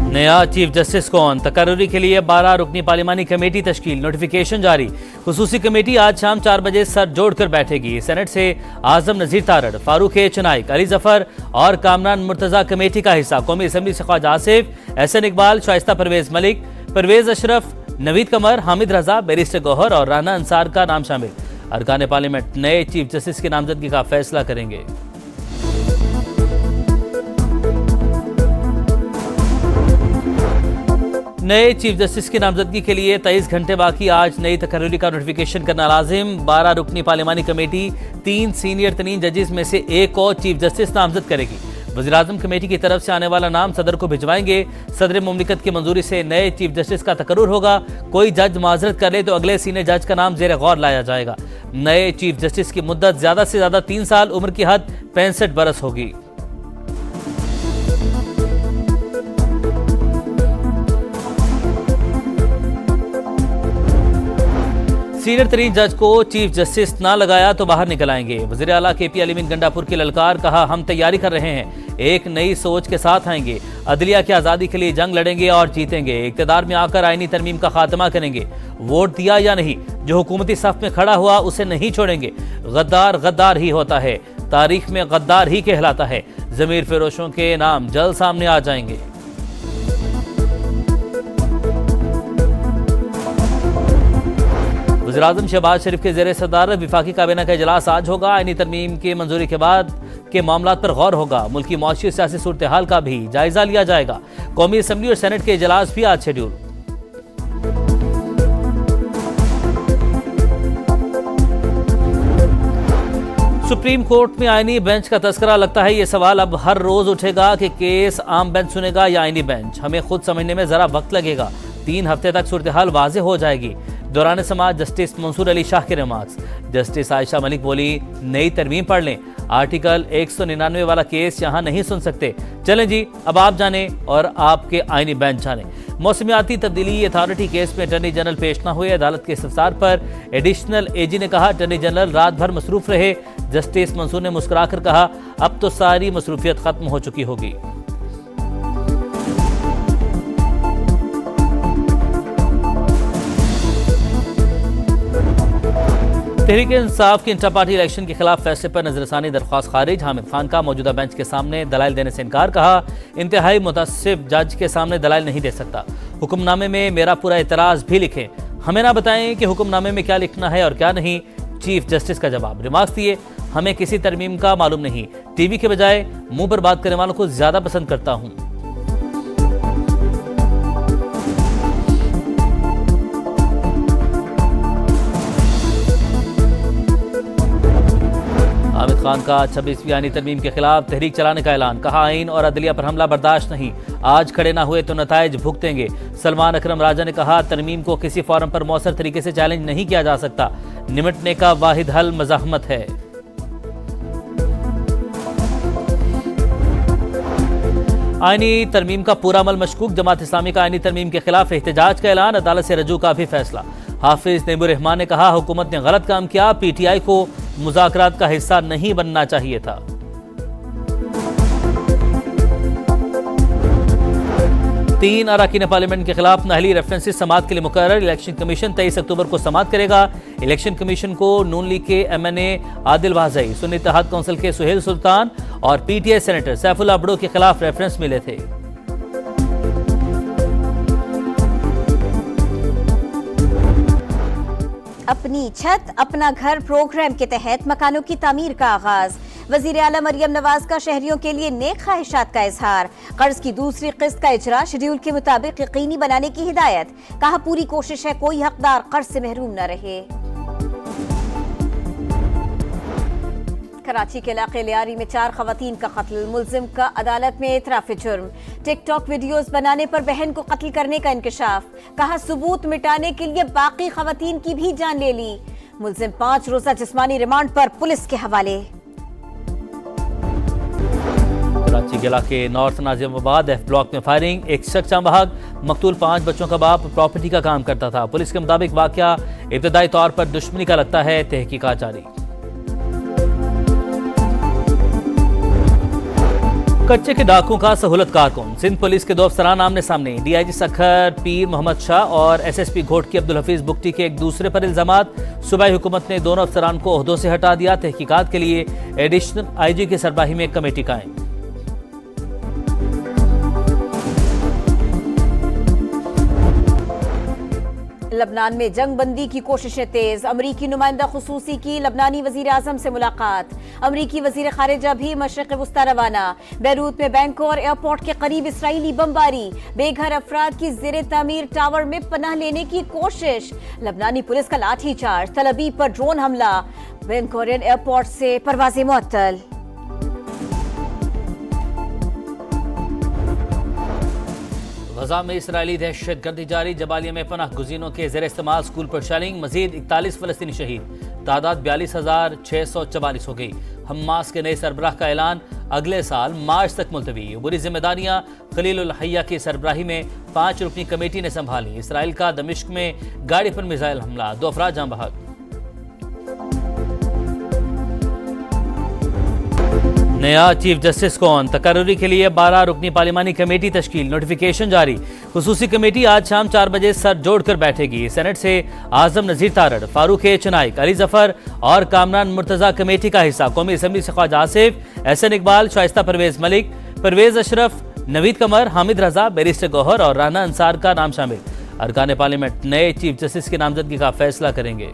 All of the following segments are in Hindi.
नया चीफ जस्टिस कौन? तकर्रुरी के लिए 12 रुकनी पार्लिमानी कमेटी तश्कील, नोटिफिकेशन जारी। खुसूसी कमेटी आज शाम 4 बजे सर जोड़कर बैठेगी। सेनेट से आजम नजीर तारड़, फारूक चुनाइक, अली जफर और कामरान मुर्तजा कमेटी का हिस्सा। कौमी असम्बली से ख्वाजा आसिफ, एहसन इकबाल, शाइस्ता परवेज मलिक, परवेज अशरफ, नवीद कमर, हामिद रजा, बैरिस्टर गौहर और राना अंसार का नाम शामिल। अरकान पार्लियामेंट नए चीफ जस्टिस की नामजदगी का फैसला करेंगे। नए चीफ जस्टिस की नामजदगी के लिए 23 घंटे बाकी। आज नई तकर्रुरी का नोटिफिकेशन करना लाजिम। 12 रुकनी पार्लिमानी कमेटी 3 सीनियर तरीन जजेस में से एक को चीफ जस्टिस नामजद करेगी। वज़ीर-ए-आज़म कमेटी की तरफ से आने वाला नाम सदर को भिजवाएंगे। सदर मुमलिकत की मंजूरी से नए चीफ जस्टिस का तकर्रुर होगा। कोई जज माजरत करे तो अगले सीनियर जज का नाम जेर गौर लाया जाएगा। नए चीफ जस्टिस की मुद्दत ज्यादा से ज्यादा 3 साल, उम्र की हद 65 बरस होगी। सीनियर तरीन जज को चीफ जस्टिस ना लगाया तो बाहर निकल आएंगे। वज़ीर आला KP अलीमीन गंडापुर की ललकार, कहा हम तैयारी कर रहे हैं, एक नई सोच के साथ आएंगे, अदलिया की आज़ादी के लिए जंग लड़ेंगे और जीतेंगे। इक़्तिदार में आकर आईनी तरमीम का खात्मा करेंगे। वोट दिया या नहीं, जो हुकूमती सफ में खड़ा हुआ उसे नहीं छोड़ेंगे। गद्दार गद्दार ही होता है, तारीख में गद्दार ही कहलाता है। ज़मीर फरोशों के नाम जल्द सामने आ जाएंगे। वज़ीर-ए-आज़म शहबाज शरीफ के ज़ेर सदारत वफाकी काबीना का इजलास आज होगा। आईनी तरमीम की मंजूरी के बाद के मामलात पर गौर होगा। मुल्की मौशी सियासी सूरत हाल का भी जायजा लिया जाएगा। कौमी असम्बली और सेनेट के इजलास भी आज शेड्यूल। सुप्रीम कोर्ट में आईनी बेंच का तस्करा, लगता है ये सवाल अब हर रोज उठेगा कि केस आम बेंच सुनेगा या आईनी बेंच। हमें खुद समझने में जरा वक्त लगेगा, 3 हफ्ते तक सूरत हाल वाज़ेह हो जाएगी। दौरान समाज जस्टिस मंसूर अली शाह के रिमार्क्स। जस्टिस आयशा मलिक बोली, नई तरमीम पढ़ लें, आर्टिकल 199 वाला केस यहाँ नहीं सुन सकते। चलें जी, अब आप जाने और आपके आईनी बेंच जाने। मौसमियाती तब्दीली अथॉरिटी केस में अटॉर्नी जनरल पेश न हुए। अदालत के इस्तफसार पर एडिशनल AG ने कहा अटॉर्नी जनरल रात भर मसरूफ रहे। जस्टिस मंसूर ने मुस्कुराकर कहा, अब तो सारी मसरूफियत खत्म हो चुकी होगी। तहरीक इंसाफ की इंटर पार्टी इलेक्शन के खिलाफ फैसले पर नजरसानी दरख्वास्त खारिज। हामिद खान का मौजूदा बेंच के सामने दलाइल देने से इनकार, कहा इंतहाई मुतअस्सिब जज के सामने दलाइल नहीं दे सकता। हुक्मनामे में मेरा पूरा एतराज भी लिखें, हमें ना बताएं कि हुक्मनामे में क्या लिखना है और क्या नहीं। चीफ जस्टिस का जवाब। रिमार्क्स दिए, हमें किसी तरमीम का मालूम नहीं, टीवी के बजाय मुंह पर बात करने वालों को ज्यादा पसंद करता हूं। हामिद खान का 26वीं आईनी तरमीम के खिलाफ तहरीक चलाने का ऐलान, कहा आईन और अदलिया पर हमला बर्दाश्त नहीं, आज खड़े ना हुए तो नताइज भुगतेंगे। सलमान अकरम राजा ने कहा तरमीम को किसी फोरम पर मौसर तरीके से चैलेंज नहीं किया जा सकता, निमटने का वाहिद हल मज़ाहमत है। आईनी तरमीम का पूरा अमल मशकूक। जमात इस्लामी का आईनी तरमीम के खिलाफ एहतजाज का ऐलान, अदालत से रजू का भी फैसला। हाफिज नेबुर रहमान ने कहा हुकूमत ने गलत काम किया, PTI को मुज़ाकरात का हिस्सा नहीं बनना चाहिए था। तीन अरकान पार्लियामेंट के खिलाफ नाअहली रेफरेंसेस समाअत के लिए मुकर्रर। इलेक्शन कमीशन 23 अक्टूबर को समाअत करेगा। इलेक्शन कमीशन को नून लीग के MNA आदिल वाज़ई, सुन्नी इत्तेहाद काउंसिल के सुहेल सुल्तान और PTI सेनेटर सैफुल्लाह अब्दो के खिलाफ रेफरेंस मिले थे। अपनी छत अपना घर प्रोग्राम के तहत मकानों की तामीर का आगाज। वजीर आला मरियम नवाज का शहरियों के लिए नेक ख्वाहिशात का इजहार। कर्ज की दूसरी किस्त का इजरा शेड्यूल के मुताबिक यकीनी बनाने की हिदायत। कहा पूरी कोशिश है कोई हकदार कर्ज से महरूम न रहे। कराची के इलाके लियारी में 4 खवातीन का कत्ल, मुलजिम का अदालत में एतराफ़ जुर्म। टिकटॉक वीडियोस बनाने पर बहन को कत्ल करने का इंकशाफ। कहा सबूत मिटाने के लिए बाकी खवातीन की भी जान ले ली। मुलजिम 5 रोजा जिस्मानी रिमांड पर पुलिस के हवाले। कराची के इलाके नॉर्थ नाजिमाबाद F ब्लॉक में फायरिंग, एक शख्स बहक, मकतूल 5 बच्चों का बाप प्रॉपर्टी का काम करता था। पुलिस के मुताबिक वाकया इब्तदाई तौर पर दुश्मनी का लगता है, तहकीकात जारी। कच्चे के डाकुओं का सहूलत कारकुन। सिंध पुलिस के 2 अफसरान आमने सामने। डीआईजी सखर पीर मोहम्मद शाह और एसएसपी घोटकी अब्दुल हफीज बुगटी के एक दूसरे पर इल्जामात। सूबाई हुकूमत ने दोनों अफसरान को ओहदों से हटा दिया। तहकीकात के लिए एडिशनल आईजी की सरबराही में कमेटी कायम। लबनान में जंग बंदी की कोशिशें तेज। अमरीकी नुमाइंदा खुसूसी की लबनानी वजीर आजम से मुलाकात। अमरीकी वजीर खारिजा भी मशरिक वस्ता रवाना। बैरूत में बैंकों और एयरपोर्ट के करीब इसराइली बमबारी। बेघर अफराद की जेर तामीर टावर में पनाह लेने की कोशिश। लबनानी पुलिस का लाठी चार्ज। तल अबीब पर ड्रोन हमला। बेनगोरियन एयरपोर्ट से परवाजें मुअत्तल। गजा में इसराइली दहशत गर्दी जारी। जबालिया में पनाह गुज़ीनों के ज़ेर इस्तेमाल स्कूल पर शेलिंग। मजीद 41 फलस्तीनी शहीद। तादाद 42,644 हो गई। हमास के नए सरबराह का ऐलान। अगले साल मार्च तक मुलतवी। बुरी जिम्मेदारियां खलील उल हय्या की सरबराही में 5 रुकनी कमेटी ने संभाली। इसराइल का दमिश्क में गाड़ी पर मिसाइल हमला। 2 अफराद जान बहक। नया चीफ जस्टिस कौन? तकर्री के लिए 12 रुकनी पार्लिमानी कमेटी तश्कील। नोटिफिकेशन जारी। खुसूसी कमेटी आज शाम 4 बजे सर जोड़कर बैठेगी। सेनेट से आजम नजीर तारड़, फारूक चनाइक, अली जफर और कामरान मुर्तजा कमेटी का हिस्सा। कौमी असम्बली से ख्वाजा आसिफ, एहसन इकबाल, शाइस्ता परवेज मलिक, परवेज अशरफ, नवीद कमर, हामिद रजा, बैरिस्टर गौहर और राना अंसार का नाम शामिल। अरकान पार्लियामेंट नए चीफ जस्टिस की नामजदगी का फैसला करेंगे।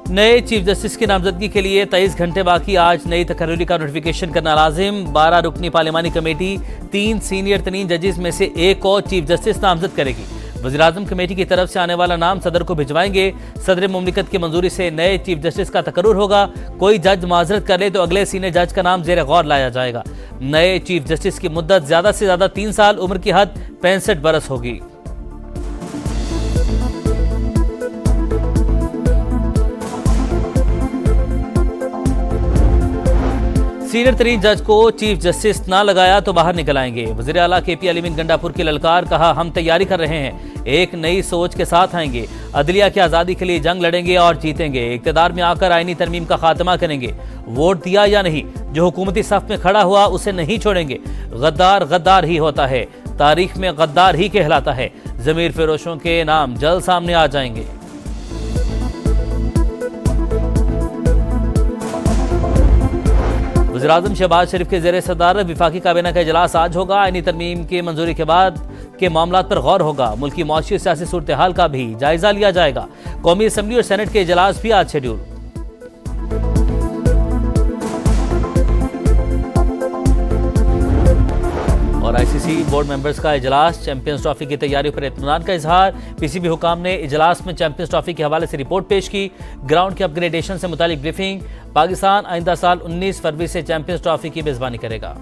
नए चीफ जस्टिस की नामजदगी के लिए 23 घंटे बाकी। आज नई तकर्री का नोटिफिकेशन करना लाजिम। 12 रुकनी पार्लिमानी कमेटी 3 सीनियर तरीन जजेस में से एक और चीफ जस्टिस नामजद करेगी। वज़ीर-ए-आज़म कमेटी की तरफ से आने वाला नाम सदर को भिजवाएंगे। सदर मुमलिकत की मंजूरी से नए चीफ जस्टिस का तकर्रुर होगा। कोई जज माजरत कर ले तो अगले सीनियर जज का नाम जेर गौर लाया जाएगा। नए चीफ जस्टिस की मुद्दत ज्यादा से ज्यादा 3 साल, उम्र की हद 65 बरस होगी। सीनियर तरीन जज को चीफ जस्टिस ना लगाया तो बाहर निकल आएंगे। वज़ीर आला KP अलीमीन गंडापुर की ललकार। कहा, हम तैयारी कर रहे हैं, एक नई सोच के साथ आएंगे। अदलिया की आज़ादी के लिए जंग लड़ेंगे और जीतेंगे। इक़्तिदार में आकर आईनी तरमीम का खात्मा करेंगे। वोट दिया या नहीं, जो हुकूमती सफ में खड़ा हुआ उसे नहीं छोड़ेंगे। गद्दार गद्दार ही होता है, तारीख में गद्दार ही कहलाता है। ज़मीर फिरोशों के नाम जल्द सामने आ जाएंगे। वज़ीर-ए-आज़म शहबाज शरीफ के ज़ेर सदारत वफाकी काबीना का इजलास आज होगा। आईनी तरमीम की मंजूरी के बाद के मामलात पर गौर होगा। मुल्की मौशी सियासी सूरत हाल का भी जायजा लिया जाएगा। कौमी असम्बली और सेनेट के इजलास भी आज शेड्यूल। और ICC बोर्ड मेंबर्स का इजलास। चैंपियंस ट्रॉफी की तैयारियों पर इत्मीनान का इजहार। PCB हुकाम ने इजलास में चैंपियंस ट्रॉफी के हवाले से रिपोर्ट पेश की। ग्राउंड के अपग्रेडेशन से मुतालिक ब्रीफिंग। पाकिस्तान आइंदा साल 19 फरवरी से चैंपियंस ट्रॉफी की मेजबानी करेगा।